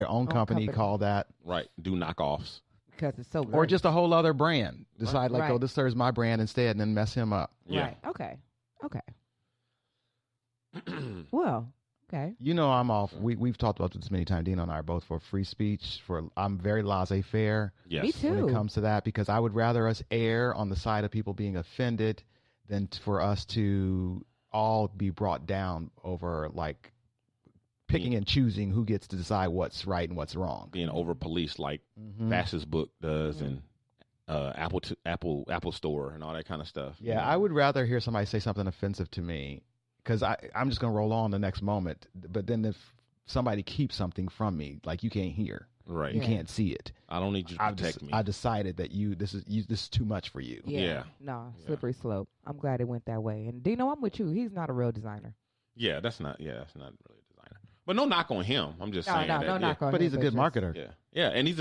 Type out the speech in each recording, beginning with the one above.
their own company call that. Right. Do knockoffs. Because it's so good. Or just a whole other brand. Decide right. oh, this serves my brand instead, and then mess him up. Yeah. Right. Okay. Well, okay. You know, I'm all. We've talked about this many times. Dino and I are both for free speech. I'm very laissez-faire. Yes. Me too. When it comes to that, because I would rather us err on the side of people being offended than for us to all be brought down over like picking and choosing who gets to decide what's right and what's wrong. Being over policed like Bass's book does and Apple Store and all that kind of stuff. Yeah, I would rather hear somebody say something offensive to me because I'm just going to roll on the next moment. But then if somebody keeps something from me, like you can't hear, right? You can't see it. I don't need you to protect me. I decided that this is too much for you. Yeah. No, slippery slope. I'm glad it went that way. And Dino, I'm with you. He's not a real designer. Yeah, that's not really a designer. But no knock on him. I'm just saying that. No knock on him. But he's a good marketer. Yeah, and he's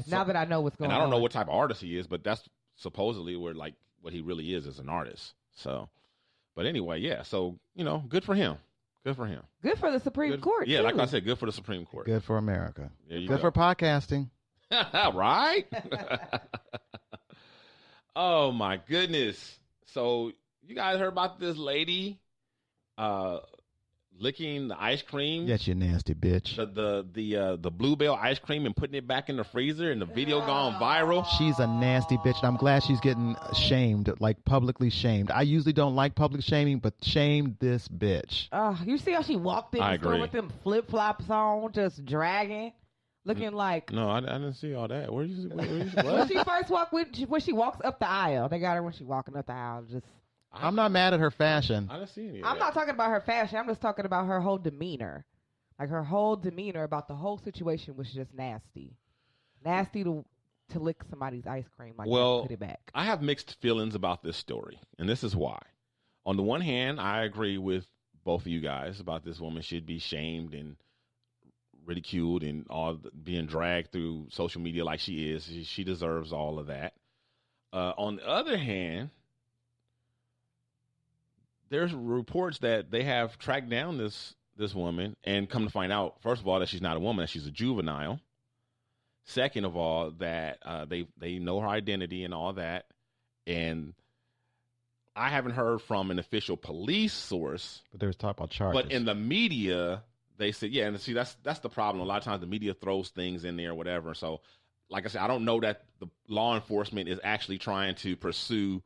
now that I know what's going on. And I don't know what type of artist he is, but that's supposedly what he really is as an artist. So, but anyway, yeah. So good for him. Good for him. Good for the Supreme Court. Yeah, too. like I said, good for the Supreme Court. Good for America. Good for podcasting. Right? Oh my goodness. So you guys heard about this lady licking the ice cream? Yes, you nasty bitch. The Bluebell ice cream and putting it back in the freezer and the video gone viral. She's a nasty bitch, and I'm glad she's getting shamed, like publicly shamed. I usually don't like public shaming, but shame this bitch. You see how she walked in the store agree. with them flip-flops on, just dragging? Looking like... No, I didn't see all that. Where you when she first when she walks up the aisle. They got her when she walking up the aisle. Just... I'm not mad at her fashion. I didn't see any of I'm that. not talking about her fashion. I'm just talking about her whole demeanor. Like her whole demeanor about the whole situation was just nasty. Nasty to lick somebody's ice cream like that and put it back. I have mixed feelings about this story, and this is why. On the one hand, I agree with both of you guys about this woman should be shamed and ridiculed and being dragged through social media like she is. She deserves all of that. On the other hand, there's reports that they have tracked down this woman and come to find out, first of all, that she's not a woman, that she's a juvenile. Second of all, that they know her identity and all that. And I haven't heard from an official police source. But there was talk about charges. But in the media, they said, yeah, and see, that's the problem. A lot of times the media throws things in there or whatever. So, like I said, I don't know that the law enforcement is actually trying to pursue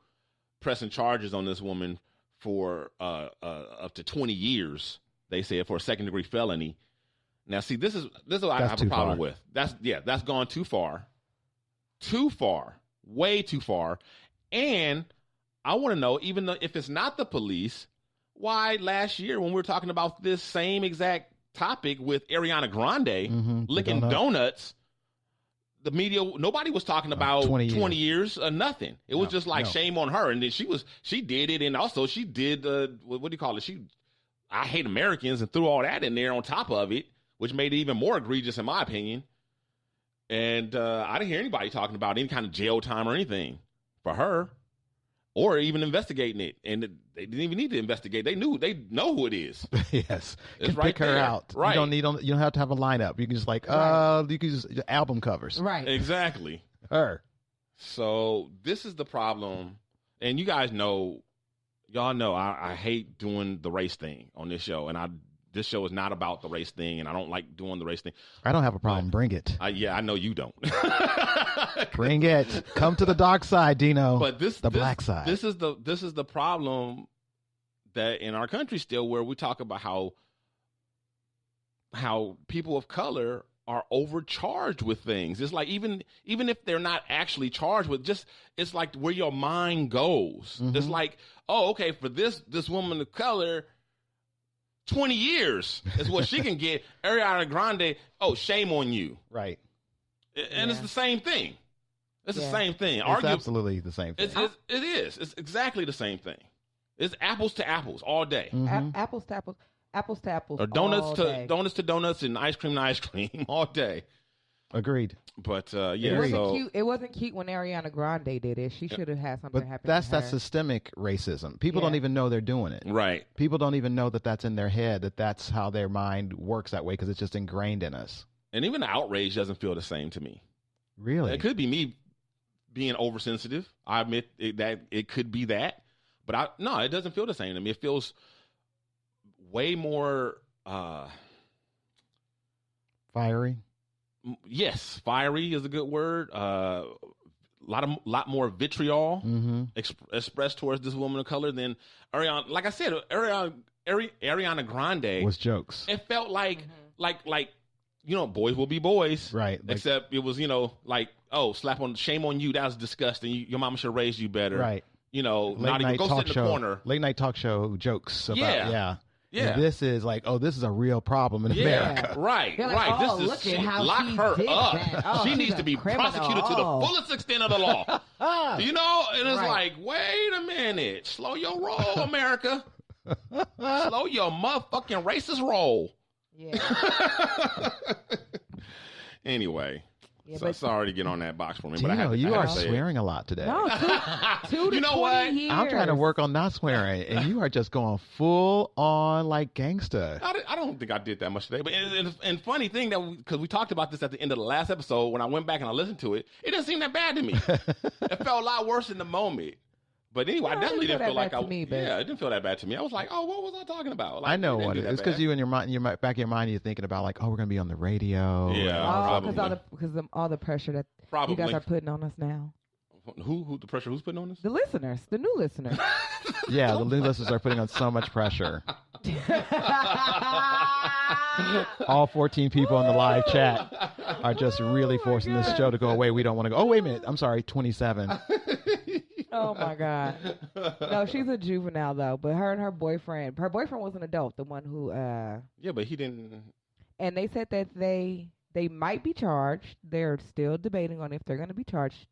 pressing charges on this woman for up to 20 years, they said, for a second-degree felony. Now, see, this is what I have a problem with. That's gone too far. Too far. Way too far. And I want to know, even though if it's not the police, why last year when we were talking about this same exact topic with Ariana Grande licking donuts, the media, nobody was talking about 20 years nothing. It was just like shame on her. And then she did it. And also she did, what do you call it? I hate Americans and threw all that in there on top of it, which made it even more egregious in my opinion. And I didn't hear anybody talking about any kind of jail time or anything for her or even investigating it. And they didn't even need to investigate. They know who it is. Yes. It's right pick her there. Out. Right. You don't have to have a lineup. You can just you can just album covers. Right. Exactly. Her. So this is the problem. And you guys know, y'all know I hate doing the race thing on this show. And this show is not about the race thing, and I don't like doing the race thing. I don't have a problem. Bring it. Yeah, I know you don't. Bring it. Come to the dark side, Dino. But the black side. This is the problem that in our country still, where we talk about how people of color are overcharged with things. It's like even if they're not actually charged with, it's like where your mind goes. It's like, oh, okay, for this woman of color, 20 years is what she can get. Ariana Grande, oh, shame on you. Right. And it's the same thing. It's the same thing. It's absolutely the same thing. It is. It's exactly the same thing. It's apples to apples all day. Apples to apples. Apples to apples. Or donuts to donuts and ice cream to ice cream all day. Agreed. But it wasn't cute when Ariana Grande did it. She should have had something happen. But that's that systemic racism. People don't even know they're doing it. Right. People don't even know that that's in their head. That's how their mind works that way because it's just ingrained in us. And even the outrage doesn't feel the same to me. Really? It could be me being oversensitive. I admit that it could be that. But no, it doesn't feel the same to me. It feels way more... fiery? Yes, fiery is a good word. Lot more vitriol expressed towards this woman of color than Ariana. Like I said, Ariana Grande was jokes. It felt like boys will be boys, right? Like, except it was shame on you. That was disgusting. Your mama should have raised you better, right? Not even go sit in the corner. Late night talk show jokes about Yeah. And this is like, this is a real problem in America. Right, like, right. This is lock her up. She needs to be prosecuted to the fullest extent of the law. And it's like, wait a minute. Slow your roll, America. Slow your motherfucking racist roll. Yeah. Anyway. Yeah, sorry to get on that box for me, but you are swearing a lot today. No, two to 20 years. I'm trying to work on not swearing, and you are just going full on like gangsta. I don't think I did that much today, but and funny thing because we talked about this at the end of the last episode, when I went back and I listened to it, it didn't seem that bad to me. It felt a lot worse in the moment. But anyway, I definitely didn't feel like it didn't feel that bad to me. I was like, what was I talking about? Like, I know what it is. It's because you in your mind, back of your mind, you're thinking about like, we're going to be on the radio. Yeah, because all the pressure that you guys are putting on us now. Who the pressure? Who's putting on us? The listeners, the new listeners. Yeah, the new listeners are putting on so much pressure. All 14 people in the live chat are just really forcing this show to go away. We don't want to go. Oh, wait a minute. I'm sorry, 27. Oh my God. No, she's a juvenile though, but her and her boyfriend was an adult, the one who yeah, but he didn't. And they said that they might be charged. They're still debating on if they're going to be charged.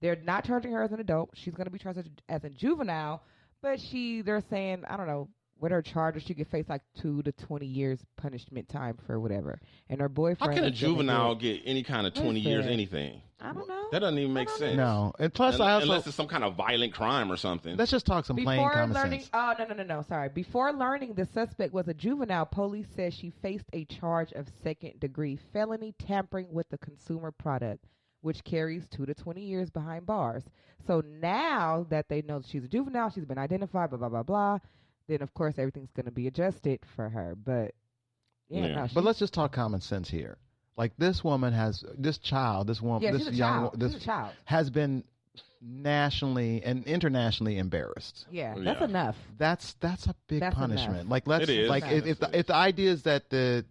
They're not charging her as an adult. She's going to be charged as a juvenile, but they're saying, I don't know, with her charges, she could face like 2 to 20 years punishment time for whatever. And her boyfriend. How can a juvenile get any kind of 20 years anything? I don't know. That doesn't even make sense. No. And plus, unless it's some kind of violent crime or something. Let's just talk some plain common sense. Oh, no. Sorry. Before learning the suspect was a juvenile, police says she faced a charge of second-degree felony tampering with the consumer product, which carries 2 to 20 years behind bars. So now that they know that she's a juvenile, she's been identified, blah, blah, blah, blah, then, of course, everything's going to be adjusted for her. But, but let's just talk common sense here. Like this woman this child has been nationally and internationally embarrassed. Yeah, that's enough. That's a big punishment. Enough. Like let's if the idea is that we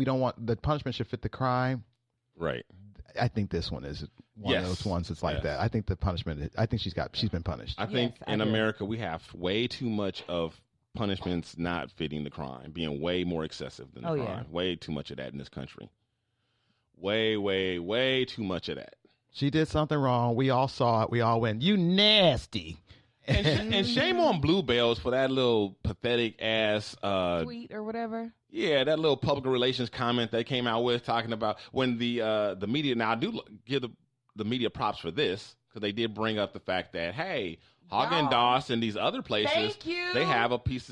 don't want the punishment should fit the crime. Right. I think this one is one of those ones that's like that. I think the punishment. I think she's been punished. I think in America we have way too much of punishments not fitting the crime, being way more excessive than the crime. Yeah. Way too much of that in this country. Way, way, way too much of that. She did something wrong. We all saw it. We all went, "You nasty." And shame on Bluebells for that little pathetic ass tweet or whatever. Yeah, that little public relations comment they came out with talking about when the media. Now I do give the media props for this because they did bring up the fact that Haagen-Dazs and these other places they have a piece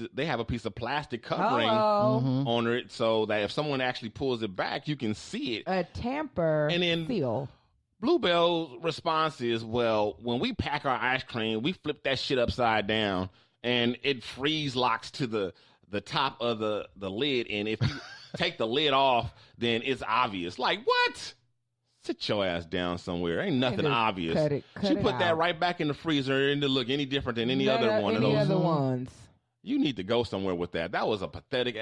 of plastic covering on it so that if someone actually pulls it back, you can see it. A tamper and then seal. Bluebell's response is, well, when we pack our ice cream, we flip that shit upside down and it freeze locks to the top of the lid. And if you take the lid off, then it's obvious. Like, what? Sit your ass down somewhere. Ain't nothing obvious. She put that right back in the freezer and it look any different than any other one of those. Any other ones. You need to go somewhere with that. That was a pathetic.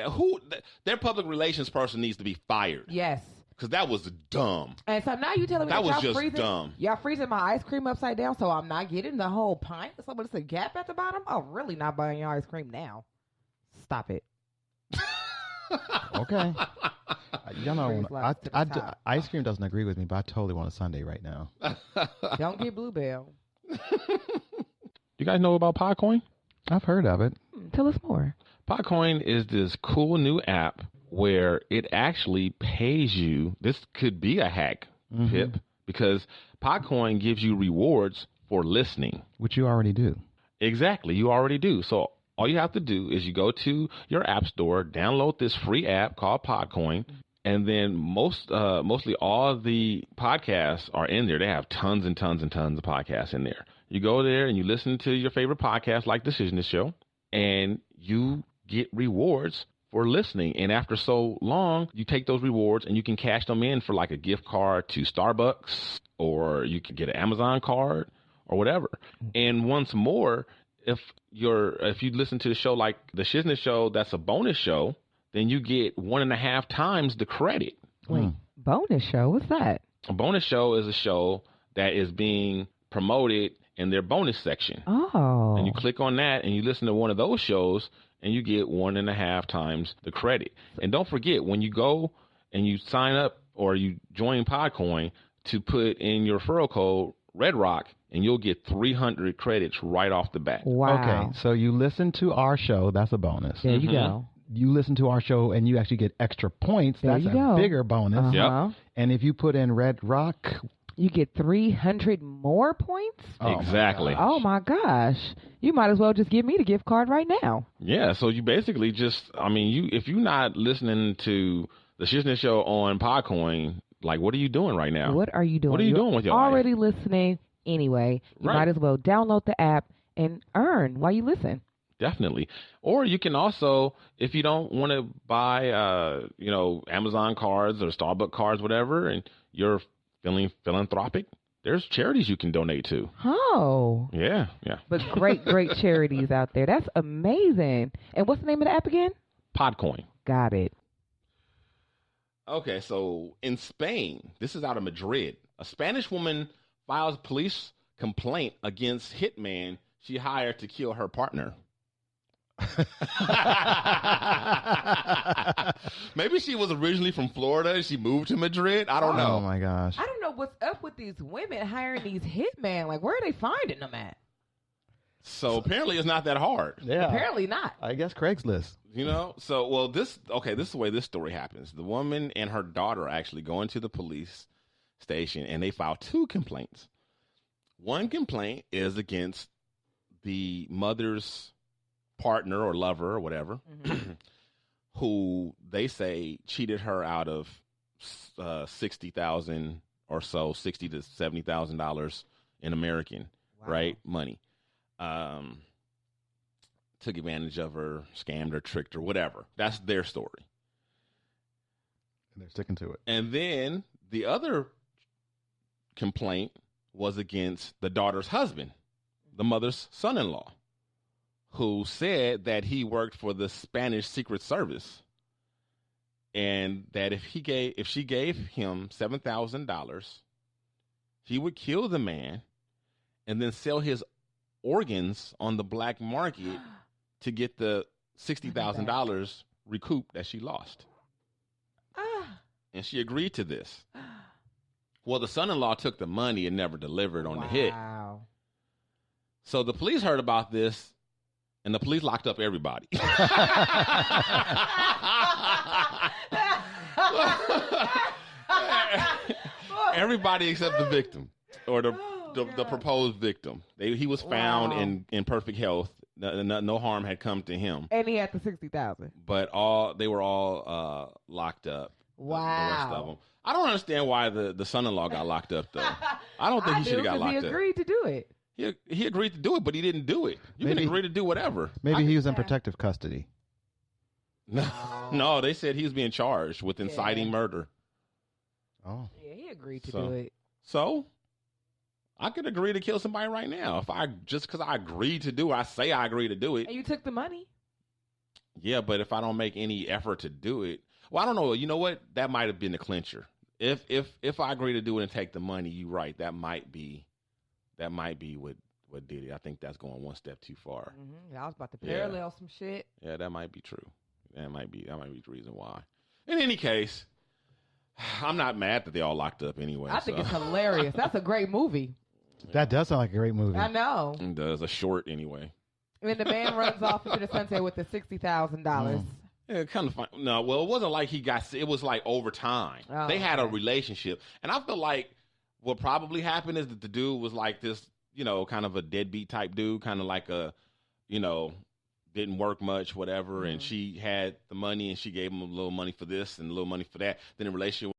Their public relations person needs to be fired. Yes. Because that was dumb. And so now you telling me that was just freezing, dumb. Y'all freezing my ice cream upside down so I'm not getting the whole pint? So it's a gap at the bottom? Oh, really not buying your ice cream now. Stop it. Okay. Ice cream doesn't agree with me, but I totally want a sundae right now. Don't get Bluebell. You guys know about Podcoin? I've heard of it. Tell us more. Podcoin is this cool new app where it actually pays you. This could be a hack, Pip, because Podcoin gives you rewards for listening. Which you already do. Exactly. You already do. So all you have to do is you go to your app store, download this free app called Podcoin, And then mostly all the podcasts are in there. They have tons and tons and tons of podcasts in there. You go there and you listen to your favorite podcast like the Shiznit Show, and you get rewards for listening. And after so long, you take those rewards and you can cash them in for like a gift card to Starbucks, or you can get an Amazon card or whatever. And once more, if you listen to the show like the Shiznit Show, that's a bonus show, then you get 1.5 times the credit. Wait, bonus show? What's that? A bonus show is a show that is being promoted in their bonus section. Oh. And you click on that and you listen to one of those shows and you get 1.5 times the credit. And don't forget, when you go and you sign up or you join Podcoin, to put in your referral code Red Rock, and you'll get 300 credits right off the bat. Wow. Okay, so you listen to our show. That's a bonus. There you go. You listen to our show, and you actually get extra points. There That's you a go. bigger bonus. Uh-huh. Yep. And if you put in Red Rock, You get 300 more points? Exactly. Oh, my gosh. You might as well just give me the gift card right now. Yeah, so you basically just, if you're not listening to the Shiznit Show on Podcoin, like, what are you doing right now? What are you doing? What are you doing with your life? already listening anyway. You Right. might as well download the app and earn while you listen. Definitely. Or you can also, if you don't want to buy, Amazon cards or Starbucks cards, whatever, and you're feeling philanthropic, there's charities you can donate to. Oh. Yeah. But great, great charities out there. That's amazing. And what's the name of the app again? Podcoin. Got it. Okay, so in Spain, this is out of Madrid, a Spanish woman files police complaint against hitman she hired to kill her partner. Maybe she was originally from Florida and she moved to Madrid. I don't know. Oh my gosh. I don't know what's up with these women hiring these hitmen. Like, where are they finding them at? So apparently it's not that hard. Yeah. Apparently not. I guess Craigslist. This is the way this story happens. The woman and her daughter actually go into the police station and they file 2 complaints. One complaint is against the mother's partner or lover or whatever, who they say cheated her out of $60,000 or so, $60,000 to $70,000 in American money. Took advantage of her, scammed her, tricked her, whatever. That's their story. And they're sticking to it. And then the other complaint was against the daughter's husband, the mother's son-in-law, who said that he worked for the Spanish Secret Service and that if she gave him $7,000, he would kill the man and then sell his organs on the black market to get the $60,000 recouped that she lost. And she agreed to this. Well, the son-in-law took the money and never delivered on the hit. So the police heard about this, and the police locked up everybody. Everybody except the victim, or the proposed victim. He was found in perfect health. No harm had come to him. And he had the $60,000. But they were all locked up. Wow. The rest of them. I don't understand why the son-in-law got locked up, though. I don't think he should have got locked up. He agreed to do it. He agreed to do it, but he didn't do it. You can agree to do whatever. Maybe he was in protective custody. No, they said he was being charged with inciting murder. Oh. Yeah, he agreed to do it. So, I could agree to kill somebody right now. Just because I agreed to do it, I say I agree to do it. And you took the money? Yeah, but if I don't make any effort to do it, well, I don't know. You know what? That might have been the clincher. If I agree to do it and take the money, you're right. That might be what did it. I think that's going one step too far. Mm-hmm. I was about to parallel some shit. Yeah, that might be true. That might be the reason why. In any case, I'm not mad that they all locked up anyway. I think it's hilarious. That's a great movie. That does sound like a great movie. I know. It does. A short anyway. And the man runs off into the sunset with the $60,000. Yeah, kind of fun. No, well, it wasn't like it was like over time. Oh, they had a relationship. And I feel like what probably happened is that the dude was like this, kind of a deadbeat type dude, kind of like a, didn't work much, whatever, and she had the money and she gave him a little money for this and a little money for that. Then the relationship